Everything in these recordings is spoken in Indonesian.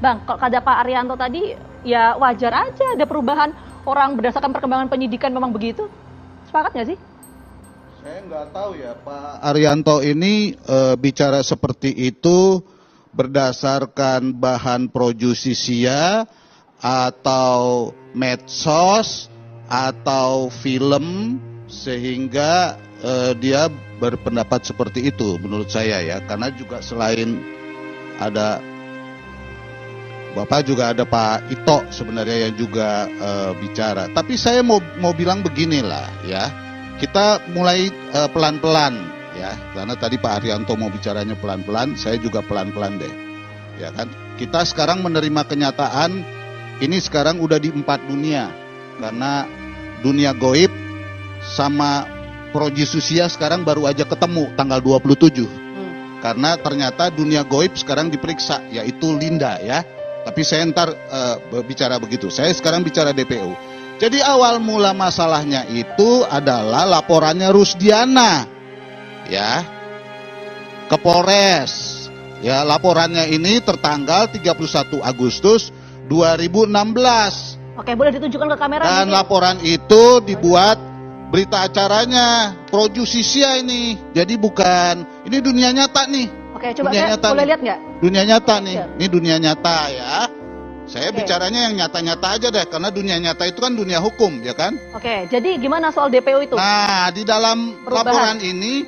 Bang, kalau kata Pak Arianto tadi, ya wajar aja ada perubahan orang berdasarkan perkembangan penyidikan memang begitu. Sepakat nggak sih? Saya nggak tahu ya Pak Arianto ini bicara seperti itu berdasarkan bahan pro justisia atau medsos atau film sehingga dia berpendapat seperti itu menurut saya ya, karena juga selain ada Bapak juga ada Pak Ito sebenarnya yang juga bicara. Tapi saya mau bilang beginilah ya, kita mulai pelan-pelan ya, karena tadi Pak Arianto mau bicaranya pelan-pelan, saya juga pelan-pelan deh, ya kan. Kita sekarang menerima kenyataan ini sekarang udah di 4 dunia, karena dunia goib sama pro justisia sekarang baru aja ketemu tanggal 27. Karena ternyata dunia goib sekarang diperiksa, yaitu Linda ya. Tapi saya ntar bicara begitu. Saya sekarang bicara DPO. Jadi awal mula masalahnya itu adalah laporannya Rusdiana, ya, ke Polres. Ya, laporannya ini tertanggal 31 Agustus 2016. Oke, boleh ditunjukkan ke kamera. Dan laporan itu dibuat berita acaranya pro justisia ini. Jadi bukan, ini dunia nyata nih. Oke, coba dunia saya nyata boleh nih. lihat nggak? Dunia nyata nih, Ya. ini dunia nyata ya. Saya Oke. bicaranya yang nyata-nyata aja deh, karena dunia nyata itu kan dunia hukum, ya kan? Oke, jadi gimana soal DPO itu? Nah, di dalam Perubahan. laporan ini,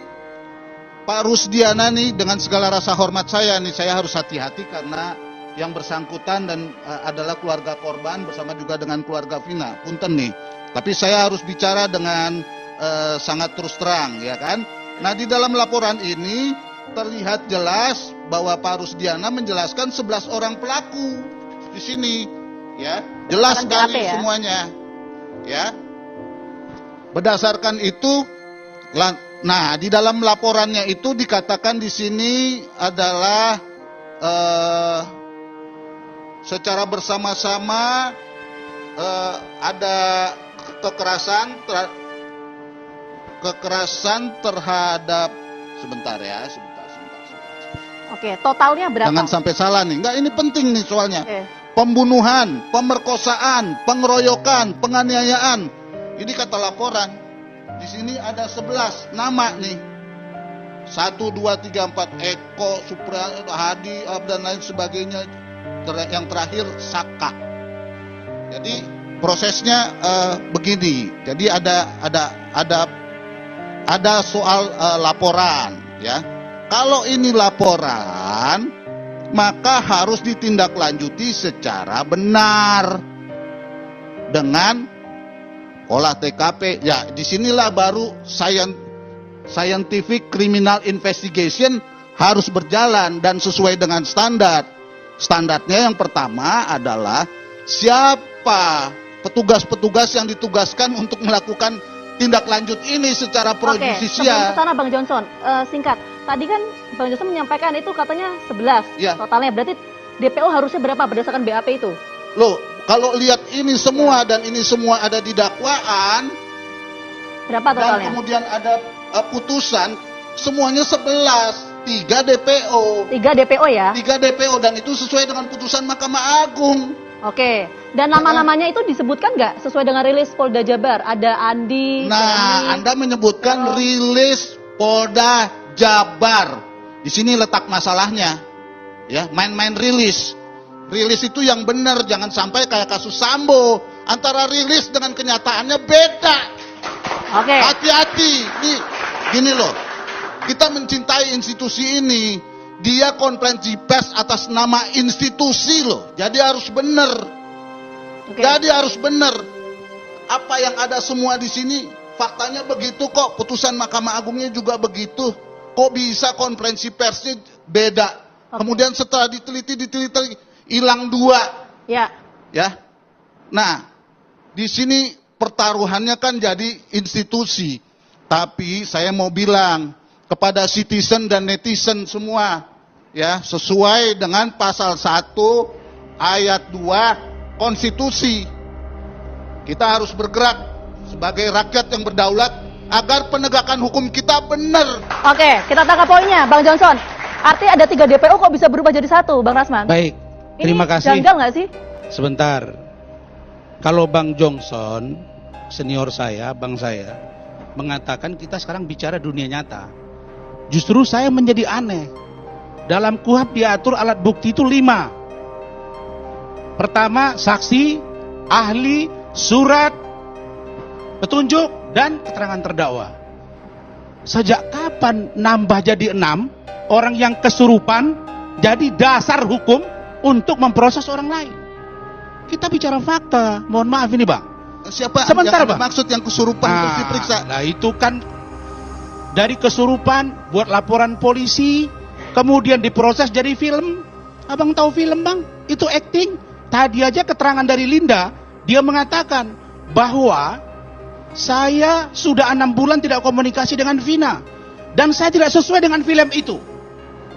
Pak Rusdiana nih, dengan segala rasa hormat saya nih, saya harus hati-hati karena yang bersangkutan dan adalah keluarga korban bersama juga dengan keluarga Vina. Punten nih, tapi saya harus bicara dengan sangat terus terang, ya kan? Nah, di dalam laporan ini terlihat jelas bahwa Pak Rusdiana menjelaskan 11 orang pelaku di sini, ya, jelas Berdasarkan sekali BAP ya? semuanya, ya. Berdasarkan itu, nah di dalam laporannya itu dikatakan di sini adalah secara bersama-sama ada kekerasan terhadap sebentar. Oke, totalnya berapa? Jangan sampai salah nih. Enggak, ini penting nih soalnya. Oke. Pembunuhan, pemerkosaan, pengeroyokan, penganiayaan. Ini kata laporan. Di sini ada 11 nama nih. 1, 2, 3, 4 Eko, Supra, Hadi, dan lain sebagainya. Yang terakhir Saka. Jadi prosesnya begini. Jadi ada soal laporan, ya. Kalau ini laporan, maka harus ditindaklanjuti secara benar dengan olah TKP. Ya, disinilah baru scientific criminal investigation harus berjalan dan sesuai dengan standar. Standarnya yang pertama adalah siapa petugas-petugas yang ditugaskan untuk melakukan tindak lanjut ini secara pro Oke, justisia. sebelum kesana Bang Johnson, singkat. Tadi kan Bang Johnson menyampaikan itu katanya 11 Ya. totalnya. Berarti DPO harusnya berapa berdasarkan BAP itu? Loh, kalau lihat ini semua dan ini semua ada di dakwaan Berapa dan totalnya? kemudian ada putusan, semuanya 11, 3 DPO. 3 DPO ya? 3 DPO dan itu sesuai dengan putusan Mahkamah Agung. Oke. Dan nama-namanya itu disebutkan nggak sesuai dengan rilis Polda Jabar? Ada Andi. Nah, Dani. Anda menyebutkan rilis Polda Jabar. Di sini letak masalahnya. Ya, main-main rilis. Rilis itu yang benar, jangan sampai kayak kasus Sambo. Antara rilis dengan kenyataannya beda. Oke. Hati-hati. Nih, gini loh. Kita mencintai institusi ini. Dia konferensi pers atas nama institusi loh. Jadi harus benar. Oke. Jadi harus benar. Apa yang ada semua di sini faktanya begitu kok. Putusan Mahkamah Agungnya juga begitu. Kok bisa konferensi persnya beda? Oke. Kemudian setelah diteliti hilang 2. Ya. Ya. Nah, di sini pertaruhannya kan jadi institusi. Tapi saya mau bilang kepada citizen dan netizen semua, ya, sesuai dengan pasal 1 ayat 2 konstitusi. Kita harus bergerak sebagai rakyat yang berdaulat agar penegakan hukum kita benar. Oke, kita tangkap poinnya, Bang Johnson. Artinya ada 3 DPO kok bisa berubah jadi 1, Bang Rasman? Baik, Ini Terima kasih. janggal nggak sih? Sebentar. Kalau Bang Johnson, senior saya, bang saya, mengatakan kita sekarang bicara dunia nyata. Justru saya menjadi aneh. Dalam KUHP diatur alat bukti itu 5. Pertama, saksi, ahli, surat, petunjuk, dan keterangan terdakwa. Sejak kapan nambah jadi 6 orang yang kesurupan jadi dasar hukum untuk memproses orang lain? Kita bicara fakta. Mohon maaf ini Bang. Siapa Sebentar, yang Bang. maksud yang kesurupan terus diperiksa? Nah itu kan dari kesurupan buat laporan polisi, kemudian diproses jadi film. Abang tahu film Bang? Itu acting. Tadi aja keterangan dari Linda, dia mengatakan bahwa saya sudah 6 bulan tidak komunikasi dengan Vina dan saya tidak sesuai dengan film itu.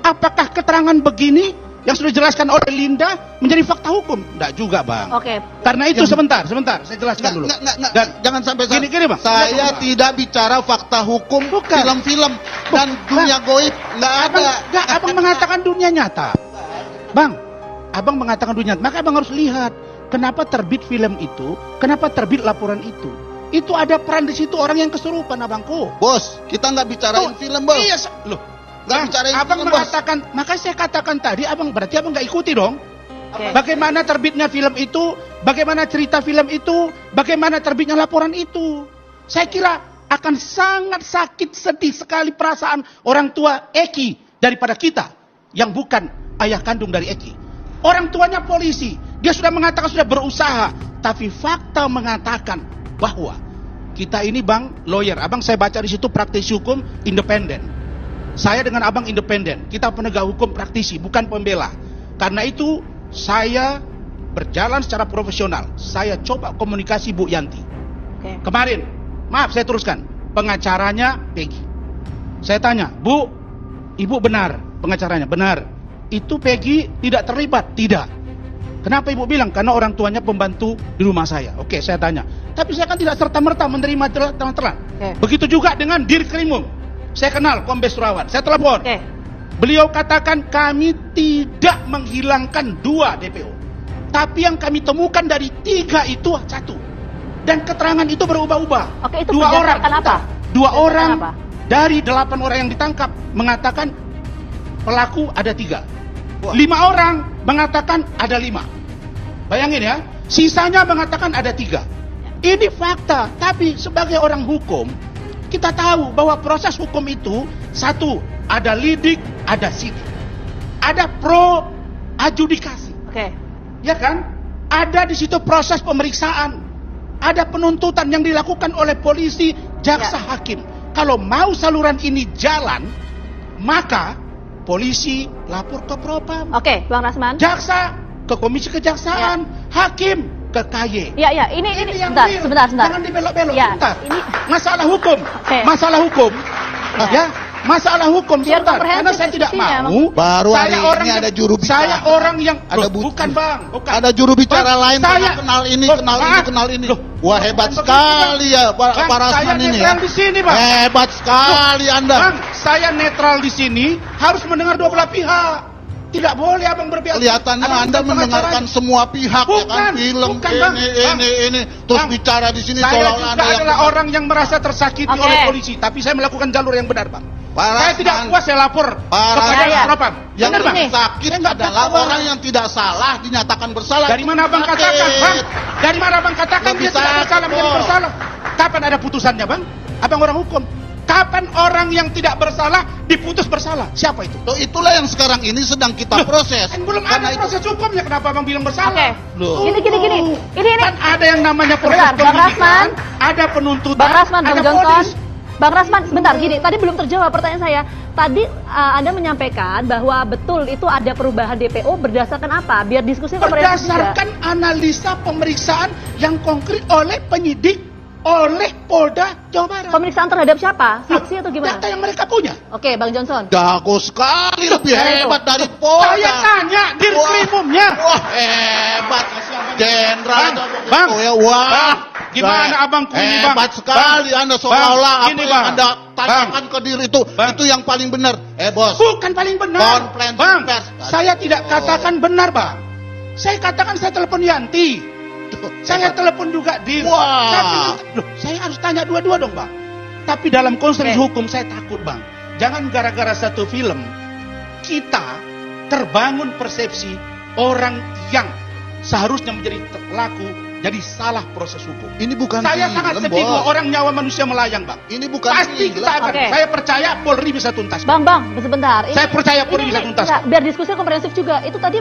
Apakah keterangan begini yang sudah dijelaskan oleh Linda menjadi fakta hukum? Tidak juga Bang. Oke. Karena itu sebentar, saya jelaskan dulu. Dan Jangan sampai gini, Bang. Saya tidak bicara fakta hukum Bukan. film-film dan dunia goib, nggak ada. Abang mengatakan dunia nyata. Bang, abang mengatakan dunia nyata. Maka abang harus lihat kenapa terbit film itu, kenapa terbit laporan itu. Itu ada peran di situ orang yang kesurupan abangku. Bos, kita nggak bicarain Oh, film, bos. Iya, loh. Nggak bicarain abang film, bos. mengatakan, makanya saya katakan tadi, abang berarti abang nggak ikuti dong. Oke. Bagaimana terbitnya film itu, bagaimana cerita film itu, bagaimana terbitnya laporan itu. Saya kira akan sangat sakit sedih sekali perasaan orang tua Eki daripada kita yang bukan ayah kandung dari Eki. Orang tuanya polisi, dia sudah mengatakan sudah berusaha, tapi fakta mengatakan bahwa kita ini Bang lawyer, abang saya baca di situ praktisi hukum independen. Saya dengan abang independen, kita penegak hukum praktisi, bukan pembela. Karena itu saya berjalan secara profesional. Saya coba komunikasi Bu Yanti. Oke. Kemarin, maaf saya teruskan, pengacaranya Peggy. Saya tanya, Bu, Ibu benar pengacaranya? Benar. Itu Peggy tidak terlibat? Tidak. Kenapa Ibu bilang? Karena orang tuanya pembantu di rumah saya. Oke, saya tanya. Tapi saya kan tidak serta-merta menerima terang-terangan. Oke. Begitu juga dengan Dirkrimum. Saya kenal Kombes Surawan. Saya telepon. Oke. Beliau katakan kami tidak menghilangkan 2 DPO. Tapi yang kami temukan dari 3 itu 1. Dan keterangan itu berubah-ubah. Oke, itu 2 orang. berdasarkan apa? 2 orang apa? dari 8 orang yang ditangkap mengatakan pelaku ada 3. Wah. 5 orang mengatakan ada 5. Bayangin ya, sisanya mengatakan ada 3. Ini fakta, tapi sebagai orang hukum, kita tahu bahwa proses hukum itu 1, ada lidik, ada sidik. Ada pro adjudikasi, Oke. ya kan? Ada di situ proses pemeriksaan. Ada penuntutan yang dilakukan oleh polisi, jaksa, Ya. hakim. Kalau mau saluran ini jalan, maka polisi lapor ke Propam, Oke, Bang Rasman. jaksa ke komisi kejaksaan, hakim ke KY. Ya, ya, ini yang sebentar, real. sebentar. Jangan dibelok-belok, Ya, sebentar. ini Masalah hukum. Oke. Masalah hukum. Ya. Ya, masalah hukum Biar sebentar. Karena komprehensif saya tidak diskusinya, mau. Baru hari saya ini orang ada yang- juru bicara. Saya orang yang Ada Loh, butuh. bukan Bang, bukan. Ada juru bicara Bang, lain, saya kenal ini, Loh, kenal ini, maaf. kenal ini. Loh, Wah, hebat begitu, sekali ya Pak Bang, Rasman saya ini ya. netral di sini, Bang. Hebat sekali Anda. Bang, saya netral di sini harus mendengar 2 belah pihak. Tidak boleh abang berpihak. Kelihatannya Abang Anda bukan mendengarkan pengacara. semua pihak ya kan, Bukan, film bukan, Bang. ini terus Bang, bicara di sini Saya seolah-olah juga Anda yang adalah benar. orang yang merasa tersakiti Oke. oleh polisi, tapi saya melakukan jalur yang benar, Bang. Pak Saya tidak Rasman, puas, saya lapor Pak kepada Rasman. Propam. yang Benar, Bang? lebih sakit Saya nggak adalah takut, Bang. orang yang tidak salah dinyatakan bersalah. Dari mana abang Sakit. katakan, Bang? Dari mana abang katakan Lebih dia tidak sakit, bersalah menjadi kok. bersalah? Kapan ada putusannya, Bang? Abang orang hukum. Kapan orang yang tidak bersalah diputus bersalah? Siapa itu? Loh, itulah yang sekarang ini sedang kita proses. Kan belum Karena ada proses hukumnya, kenapa abang bilang bersalah? Oke. Loh. Gini. Ini. Kan ada yang namanya proses Sebentar, Bang penyidikan, Rasman. ada penuntutan, Bang Rasman, Bang ada Johnson. vonis. Bang Rasman, sebentar gini. Tadi belum terjawab pertanyaan saya. Tadi Anda menyampaikan bahwa betul itu ada perubahan DPO berdasarkan apa? Biar diskusi komprehensif juga. Berdasarkan analisa pemeriksaan yang konkret oleh penyidik, oleh Polda Jawa Barat. Pemeriksaan terhadap siapa? Saksi atau gimana? Data yang mereka punya. Oke, Bang Johnson. jago sekali, lebih Karena itu. hebat dari Polda. Saya tanya Dirkrimumnya. Wah, hebat. Jenderal Bang, oh ya, wah. Bang, gimana abangku ini, Bang? Hebat sekali Bang, Anda seolah-olah Bang, apa ini, yang Bang. Anda tanyakan Bang. ke diri itu Bang. itu yang paling benar. Bos. Bukan paling benar. Konferensi Bang, pers. saya tidak katakan benar, Bang. Saya katakan saya telepon Yanti. Saya telepon juga Dir. Wah. Saya harus tanya dua-dua dong, Bang. Tapi dalam konteks hukum saya takut, Bang. Jangan gara-gara satu film kita terbangun persepsi orang yang seharusnya menjadi pelaku jadi salah proses hukum. Ini bukan Saya film, sangat sedih Bos. kalau orang nyawa manusia melayang, Bang. Ini bukan Pasti film. kita akan. Oke. Saya percaya Polri bisa tuntas. Bang, sebentar. Saya percaya Polri bisa tuntas. Enggak, biar diskusinya komprehensif juga. Itu tadi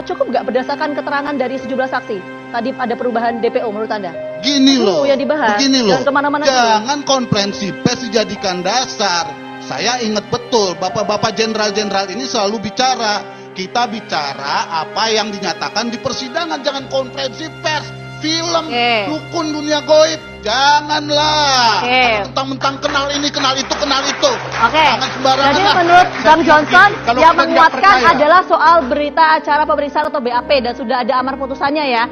cukup nggak berdasarkan keterangan dari sejumlah saksi? Tadi ada perubahan DPO menurut Anda? Gini loh, yang dibahas. begini loh. Jangan kemana-mana dulu. Jangan konferensi pers dijadikan dasar. Saya ingat betul, bapak-bapak jenderal-jenderal ini selalu bicara. Kita bicara apa yang dinyatakan di persidangan, jangan konferensi pers. Film, dukun dunia goib, janganlah. Mentang-mentang kenal ini, kenal itu, kenal itu. Jangan sembarangan. Jadi lah. menurut Bang Johnson Kalau yang kita tidak menguatkan percaya. adalah soal berita acara pemeriksaan atau BAP dan sudah ada amar putusannya ya.